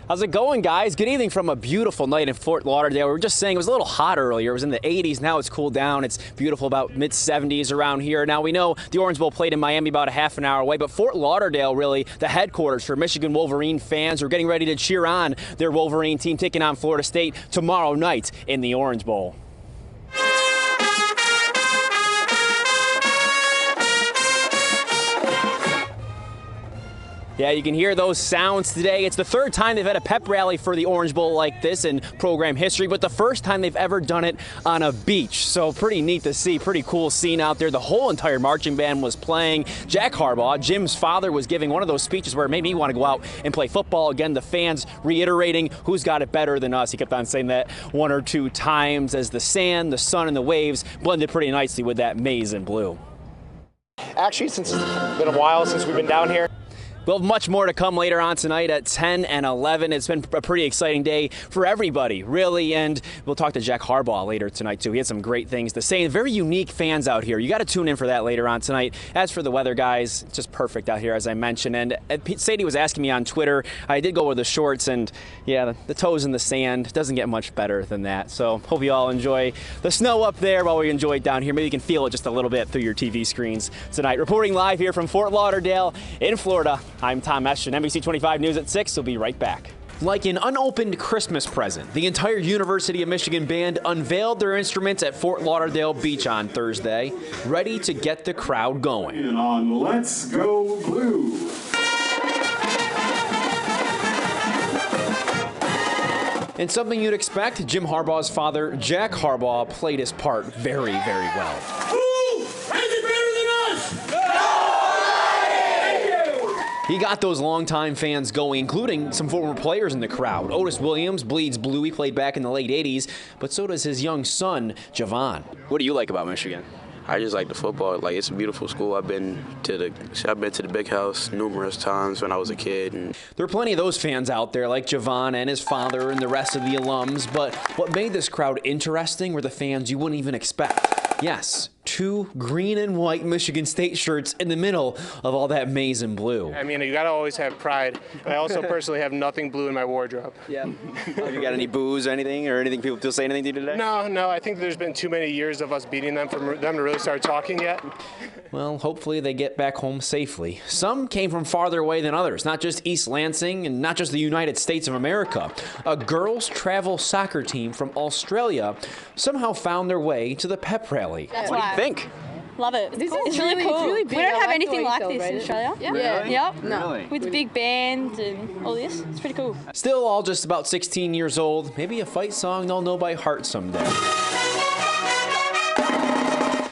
How's it going, guys? Good evening from a beautiful night in Fort Lauderdale. We were just saying it was a little hot earlier. It was in the 80s. Now it's cooled down. It's beautiful, about mid-70s around here. Now, we know the Orange Bowl played in Miami about a half an hour away, but Fort Lauderdale, really, the headquarters for Michigan Wolverine fans who are getting ready to cheer on their Wolverine team taking on Florida State tomorrow night in the Orange Bowl. Yeah, you can hear those sounds today. It's the third time they've had a pep rally for the Orange Bowl like this in program history, but the first time they've ever done it on a beach. So pretty neat to see, pretty cool scene out there. The whole entire marching band was playing. Jack Harbaugh, Jim's father, was giving one of those speeches where it made me want to go out and play football. Again, the fans reiterating who's got it better than us. He kept on saying that one or two times as the sand, the sun, and the waves blended pretty nicely with that maize and blue. Actually, since it's been a while since we've been down here. We'll have much more to come later on tonight at 10 and 11. It's been a pretty exciting day for everybody, really, and we'll talk to Jack Harbaugh later tonight, too. He had some great things to say. Very unique fans out here. You got to tune in for that later on tonight. As for the weather, guys, it's just perfect out here, as I mentioned. And Sadie was asking me on Twitter. I did go with the shorts, and, yeah, the toes in the sand doesn't get much better than that. So hope you all enjoy the snow up there while we enjoy it down here. Maybe you can feel it just a little bit through your TV screens tonight. Reporting live here from Fort Lauderdale in Florida, I'm Tom Eschen. NBC 25 News at 6. We'll be right back. Like an unopened Christmas present, the entire University of Michigan band unveiled their instruments at Fort Lauderdale Beach on Thursday, ready to get the crowd going. And on Let's Go Blue. And something you'd expect, Jim Harbaugh's father, Jack Harbaugh, played his part very, very well. He got those longtime fans going, including some former players in the crowd. Otis Williams bleeds blue. He played back in the late 80s, but so does his young son, Javon. What do you like about Michigan? I just like the football. Like, it's a beautiful school. I've been to the Big House numerous times when I was a kid. And there are plenty of those fans out there, like Javon and his father and the rest of the alums. But what made this crowd interesting were the fans you wouldn't even expect. Yes, two green and white Michigan State shirts in the middle of all that maize and blue. I mean, you got to always have pride. I also personally have nothing blue in my wardrobe. Yeah. Have you got any booze or anything people still say anything to you today? No. I think there's been too many years of us beating them for them to really start talking yet. Well, hopefully they get back home safely. Some came from farther away than others, not just East Lansing and not just the United States of America. A girls' travel soccer team from Australia somehow found their way to the pep rally. That's what do you think? Love it. It's really cool. It's really big. We don't have like anything like this in Australia. Yeah. Really? Yep. No. Really? With the big band and all this. It's pretty cool. Still all just about 16 years old. Maybe a fight song they'll know by heart someday.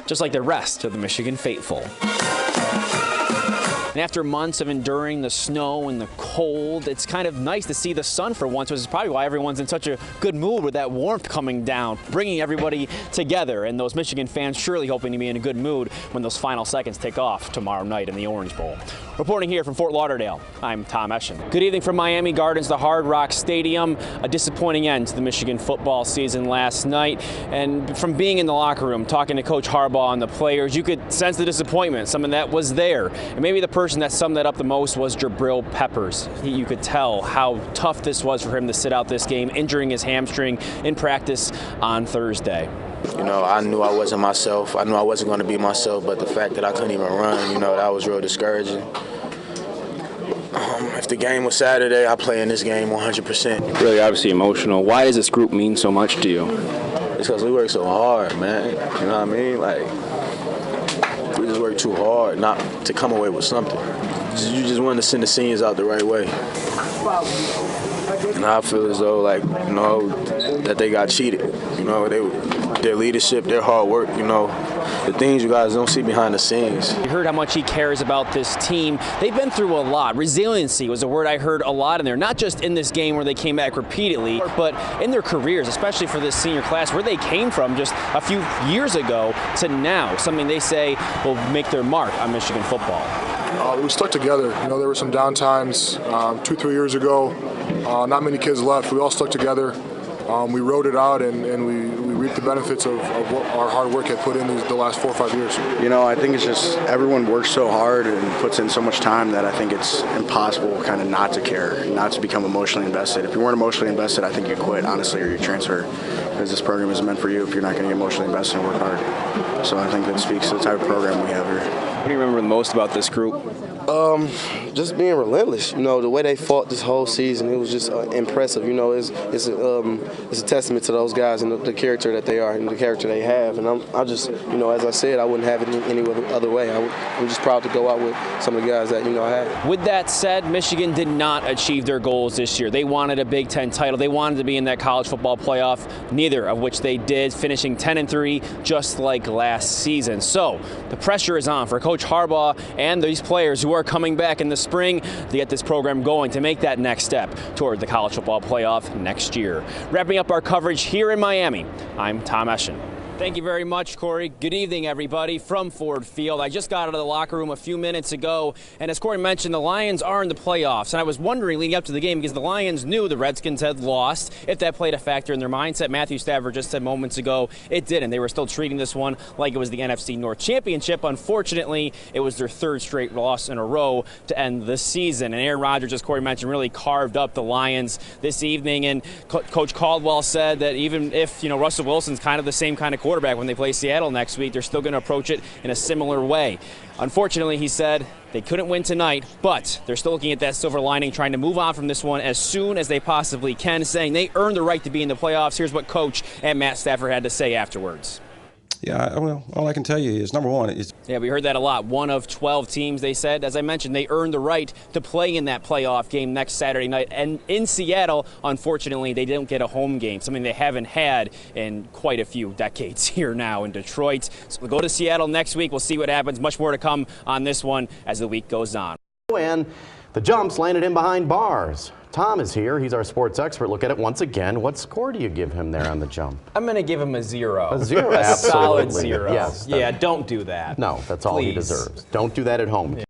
Just like the rest of the Michigan faithful. And after months of enduring the snow and the cold, it's kind of nice to see the sun for once, which is probably why everyone's in such a good mood with that warmth coming down, bringing everybody together. And those Michigan fans surely hoping to be in a good mood when those final seconds take off tomorrow night in the Orange Bowl. Reporting here from Fort Lauderdale, I'm Tom Eschen. Good evening from Miami Gardens, the Hard Rock Stadium. A disappointing end to the Michigan football season last night. And from being in the locker room, talking to Coach Harbaugh and the players, you could sense the disappointment, something that was there. And maybe the person that summed that up the most was Jabril Peppers. You could tell how tough this was for him to sit out this game, injuring his hamstring in practice on Thursday. you know, I knew I wasn't myself. I knew I wasn't going to be myself, but the fact that I couldn't even run, you know, that was real discouraging. If the game was Saturday, I play in this game 100%. Really, obviously emotional. Why does this group mean so much to you? It's because we work so hard, man. You know what I mean? Like, we just work too hard not to come away with something. You just want to send the seniors out the right way. And I feel as though, like, you know, that they got cheated. You know, their leadership, their hard work, you know, the things you guys don't see behind the scenes. You heard how much he cares about this team. They've been through a lot. Resiliency was a word I heard a lot in there, not just in this game where they came back repeatedly, but in their careers, especially for this senior class, where they came from just a few years ago to now, something they say will make their mark on Michigan football. We stuck together. You know, there were some down times 2-3 years ago. Not many kids left. We all stuck together. we rode it out, and we reaped the benefits of what our hard work had put in the last 4 or 5 years. You know, I think it's just everyone works so hard and puts in so much time that I think it's impossible kind of not to care, not to become emotionally invested. If you weren't emotionally invested, I think you quit, honestly, or you transfer, because this program isn't meant for you if you're not going to get emotionally invested and work hard. So I think that speaks to the type of program we have here. What do you remember the most about this group? Just being relentless. You know, the way they fought this whole season, it was just impressive. You know, it's a testament to those guys and the character that they are and the character they have. And I just, you know, as I said, I wouldn't have it any other way. I'm just proud to go out with some of the guys that, you know, I have. With that said, Michigan did not achieve their goals this year. They wanted a Big Ten title. They wanted to be in that college football playoff, neither of which they did, finishing 10-3 just like last season. So the pressure is on for Coach Harbaugh and these players who are coming back in the spring to get this program going to make that next step toward the college football playoff next year. Wrapping up our coverage here in Miami, I'm Tom Eschen. Thank you very much, Corey. Good evening, everybody, from Ford Field. I just got out of the locker room a few minutes ago, and as Corey mentioned, the Lions are in the playoffs. And I was wondering leading up to the game, because the Lions knew the Redskins had lost, if that played a factor in their mindset. Matthew Stafford just said moments ago it didn't. They were still treating this one like it was the NFC North Championship. Unfortunately, it was their third straight loss in a row to end the season. And Aaron Rodgers, as Corey mentioned, really carved up the Lions this evening. And Coach Caldwell said that even if, Russell Wilson's kind of the same kind of quarterback when they play Seattle next week, they're still going to approach it in a similar way. Unfortunately, he said they couldn't win tonight, but they're still looking at that silver lining, trying to move on from this one as soon as they possibly can, saying they earned the right to be in the playoffs. Here's what Coach and Matt Stafford had to say afterwards. Yeah, well, all I can tell you is, number one, is... Yeah, we heard that a lot. One of 12 teams, they said. As I mentioned, they earned the right to play in that playoff game next Saturday night. And in Seattle, unfortunately, they didn't get a home game, something they haven't had in quite a few decades here now in Detroit. So we'll go to Seattle next week. We'll see what happens. Much more to come on this one as the week goes on. And the jumps landed in behind bars. Tom is here. He's our sports expert. Look at it once again. What score do you give him there on the jump? I'm going to give him a 0. A 0? A Absolutely. solid 0. Yes. Yeah, don't do that. No, that's all he deserves. Don't do that at home. Yeah.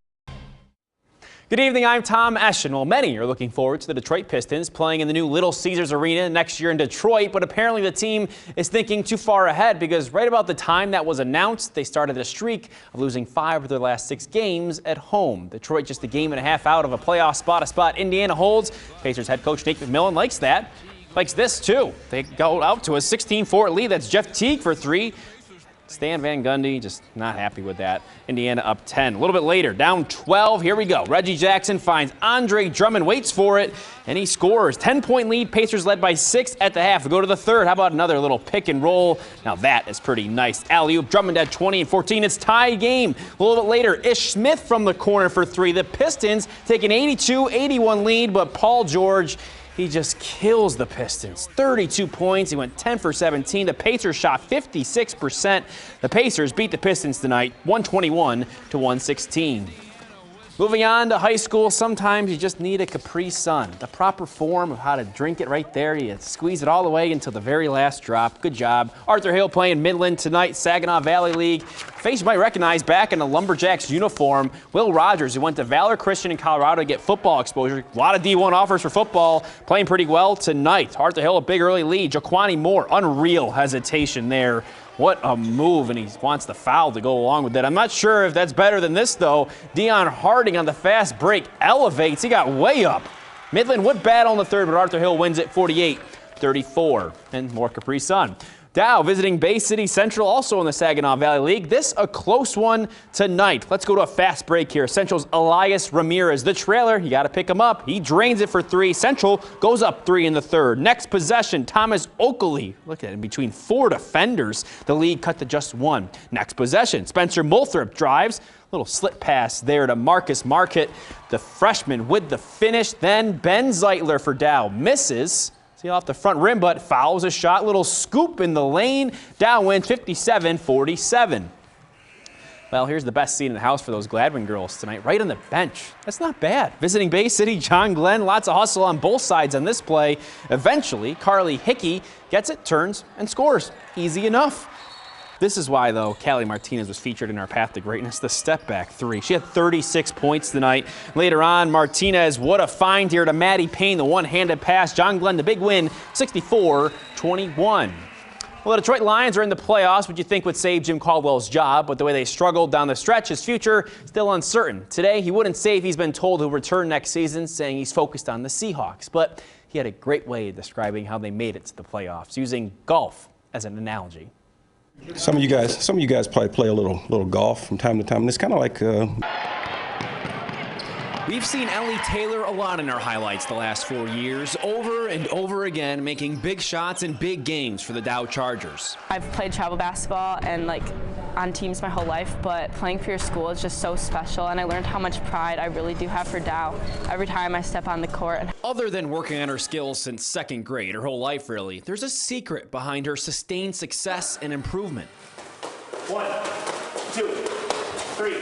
Good evening, I'm Tom Eschen. Well, many are looking forward to the Detroit Pistons playing in the new Little Caesars Arena next year in Detroit, but apparently the team is thinking too far ahead, because right about the time that was announced, they started a streak of losing 5 of their last 6 games at home. Detroit just a game and a half out of a playoff spot, a spot Indiana holds. Pacers head coach Nate McMillan likes that. Likes this, too. They go out to a 16-4 lead. That's Jeff Teague for 3. Stan Van Gundy just not happy with that. Indiana up 10. A little bit later, down 12. Here we go. Reggie Jackson finds Andre Drummond, waits for it, and he scores. 10-point lead. Pacers led by 6 at the half. We go to the third. How about another little pick and roll? Now that is pretty nice. Alley-oop. Drummond at 20 and 14. It's tie game. A little bit later, Ish Smith from the corner for 3. The Pistons take an 82-81 lead, but Paul George, he just kills the Pistons. 32 points. He went 10 for 17. The Pacers shot 56%. The Pacers beat the Pistons tonight, 121-116. Moving on to high school, sometimes you just need a Capri Sun. The proper form of how to drink it right there. You squeeze it all the way until the very last drop. Good job. Arthur Hill playing Midland tonight, Saginaw Valley League. Face you might recognize back in the Lumberjacks uniform, Will Rogers, who went to Valor Christian in Colorado to get football exposure. A lot of D1 offers for football, playing pretty well tonight. Arthur Hill, a big early lead. Jaquani Moore, unreal hesitation there. What a move, and he wants the foul to go along with that. I'm not sure if that's better than this, though. Dion Harding on the fast break elevates. He got way up. Midland would battle in the third, but Arthur Hill wins it 48-34. And more Capri Sun. Dow visiting Bay City Central, also in the Saginaw Valley League. This a close one tonight. Let's go to a fast break here. Central's Elias Ramirez, the trailer. You got to pick him up. He drains it for 3. Central goes up 3 in the third. Next possession, Thomas Oakley. Look at it, in between 4 defenders. The lead cut to just 1. Next possession, Spencer Multhrop drives. Little slip pass there to Marcus Marquette, the freshman with the finish. Then Ben Zeitler for Dow misses. See off the front rim, but fouls a shot. Little scoop in the lane. Dow wins 57-47. Well, here's the best seat in the house for those Gladwin girls tonight, right on the bench. That's not bad. Visiting Bay City, John Glenn. Lots of hustle on both sides on this play. Eventually, Carly Hickey gets it, turns, and scores. Easy enough. This is why, though, Callie Martinez was featured in our Path to Greatness, the step-back three. She had 36 points tonight. Later on, Martinez, what a find here to Maddie Payne, the one-handed pass. John Glenn, the big win, 64-21. Well, the Detroit Lions are in the playoffs, which you think would save Jim Caldwell's job, but the way they struggled down the stretch, his future still uncertain. Today, he wouldn't say if he's been told he'll return next season, saying he's focused on the Seahawks. But he had a great way of describing how they made it to the playoffs, using golf as an analogy. Some of you guys probably play a little golf from time to time. And it's kind of like. We've seen Ellie Taylor a lot in our highlights the last 4 years, over and over again, making big shots in big games for the Dow Chargers. I've played travel basketball and on teams my whole life, but playing for your school is just so special, and I learned how much pride I really do have for Dow every time I step on the court. Other than working on her skills since second grade, her whole life really, there's a secret behind her sustained success and improvement. 1, 2, 3.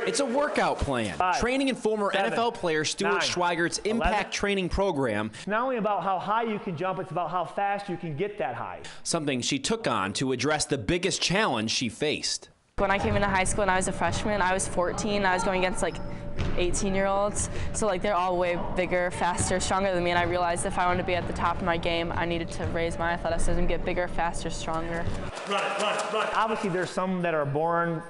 It's a workout plan. 5, training in former 7, NFL player Stuart 9, Schweigert's Impact 11. Training Program. It's not only about how high you can jump, it's about how fast you can get that high. Something she took on to address the biggest challenge she faced. When I came into high school and I was a freshman, I was 14. I was going against 18-year-olds. So they're all way bigger, faster, stronger than me. And I realized if I wanted to be at the top of my game, I needed to raise my athleticism, get bigger, faster, stronger. Run. Obviously, there's some that are born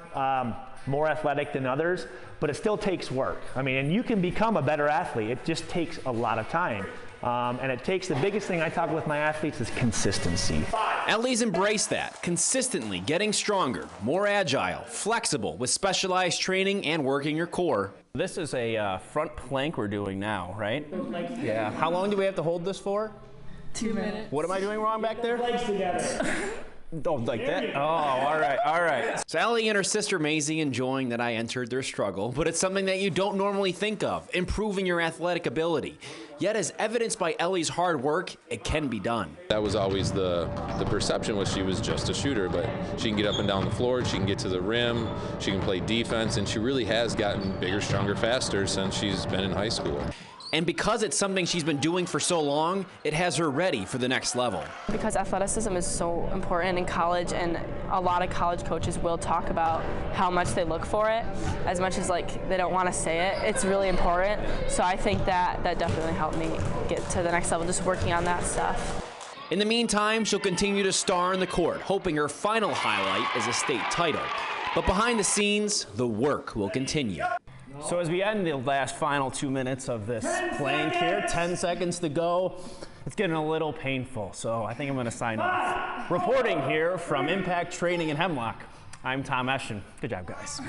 more athletic than others, but it still takes work. And you can become a better athlete. It just takes a lot of time. And it takes, the biggest thing I talk with my athletes is consistency. Ellie's embraced that, consistently getting stronger, more agile, flexible with specialized training and working your core. This is a front plank we're doing now, right? Yeah. How long do we have to hold this for? 2 minutes. What am I doing wrong back there? Legs together. Don't like that? Oh, all right. So Ellie and her sister Maisie enjoying that I entered their struggle, but it's something that you don't normally think of, improving your athletic ability. Yet as evidenced by Ellie's hard work, it can be done. That was always the perception was she was just a shooter, but she can get up and down the floor, she can get to the rim, she can play defense, and she really has gotten bigger, stronger, faster since she's been in high school. And because it's something she's been doing for so long, it has her ready for the next level. Because athleticism is so important in college, and a lot of college coaches will talk about how much they look for it, as much as they don't want to say it. It's really important. So I think that definitely helped me get to the next level, just working on that stuff. In the meantime, she'll continue to star in the court, hoping her final highlight is a state title. But behind the scenes, the work will continue. So as we end the last final 2 minutes of this plank here, 10 seconds to go, it's getting a little painful, so I think I'm going to sign off. Reporting here from Impact Training in Hemlock, I'm Tom Eschen. Good job, guys.